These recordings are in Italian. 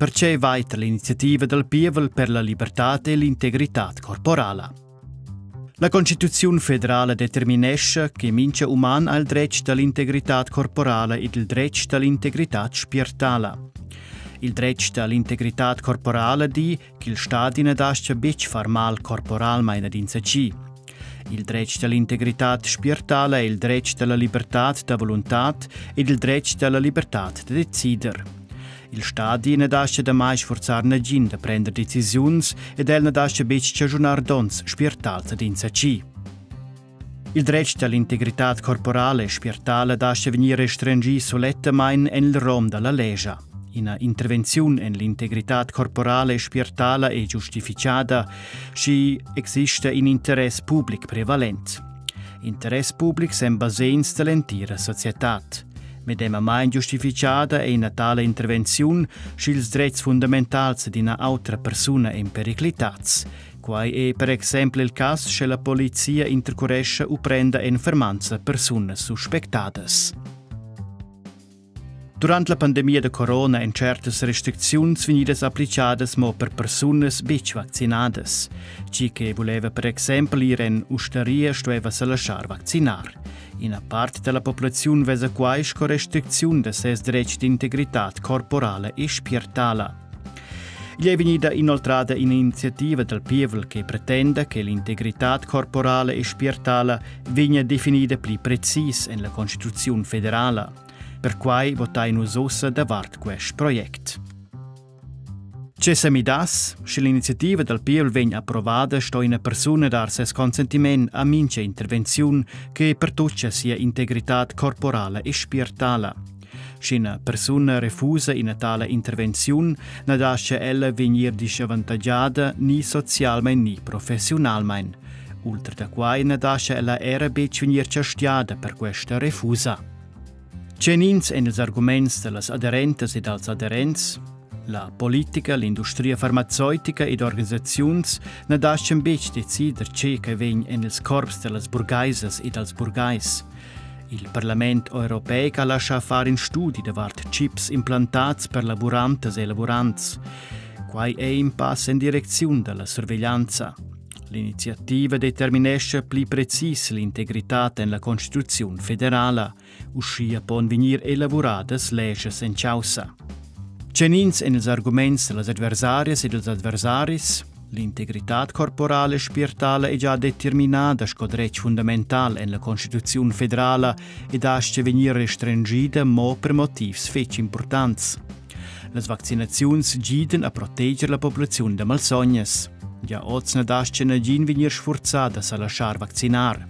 perché weiter l'iniziativa del Pievel per la libertà e l'integrità corporale. La Costituzione federale determinesce che mince uman ha il diritto all'integrità corporale e il diritto all'integrità spirituale. Il diritto all'integrità corporale di che il Stato ne dasce bic far mal corporalmente ad insaci. Il diritto all'integrità spirituale è il diritto alla libertà da volontà e il diritto alla libertà da decidere. Il Stato ne dasce da mai sforzare negin da prendere decisioni ed el ne dasce bic ciagiunar dons spirituals ad insaci. Il diritto all'integrità corporale e spirituale dasce venire restringi solettamente nel rom della legge. Una intervenzione nell'integrità corporale e spirituale è giustificata se esiste un interesse pubblico prevalente. Interesse pubblico è basens dell'intera società. Medema mai giustificata è una tale intervenzione se i diritti fondamentali di un'altra persona in periclitats. Quai è per esempio il caso se la polizia intercorresce o prende in fermanza persone sospettate. Durante la pandemia de corona in certas restriczioni venidas applicadas mo per personas bic vaccinadas. Ci che voleva per esempio ir in osteria stueva se lasciar vaccinar. Una parte della popolazione vesa quais con restrizioni de ses diretti di integrità corporale e spirituale. Gli è venuta inoltrata un'iniziativa del Pievel che pretende che l'integrità corporale e spirituale venga definita più precisa nella Costituzione federale. Per cui votai nus ossa davart questo progetto. C'è semidas, se l'iniziativa del Pievel viene approvata, sto una persona dar ses consentimento a mince intervenzione che per tutti sia integrità corporale e spirituale. Se una persona refusa una tale intervenzione, non lascia ella venire disavvantaggiata né socialmente né professionalmente. Oltre da quai non lascia ella era bec venire castiata per questa refusa. C'è nins en els arguments de las aderentes ed als aderents, la politica, l'industria farmaceutica ed organizazions ne dascen bec decider ce che vegn en els corps de las burgaises ed als burgais. Il Parlament europeo ha lasciato fare in studi davart chips implantats per laborantes e laborants. Quai è in passo in direzione della sorveglianza. L'iniziativa determinesce più precis l'integrità nella Costituzione federale, uscia pon venir elaboradas leges in causa. C'è nins en els arguments de las adversarias e dels adversaris, l'integrità corporale e spirituale è già determinata sco dretg fundamental en la Costituzione federale ed asce venir restringida mo per motivs fetg importants. Las vaccinazions giden a proteger la popolazione da malsognas. Ja oz ne dasce negin venir sforzadas a lasciar vaccinar.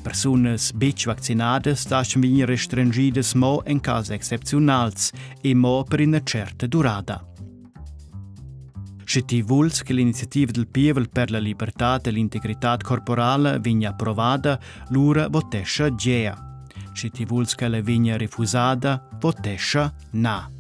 Personas bec vaccinadas dascen venir restringidas mo in casos excepcionals e mo per una certa durata. Se ti vuls che l'iniziativa del Pievel per la libertà e l'integrità corporale venga approvata, l'ura votescia gea. Se ti vuls che la venga refusata, votescia na.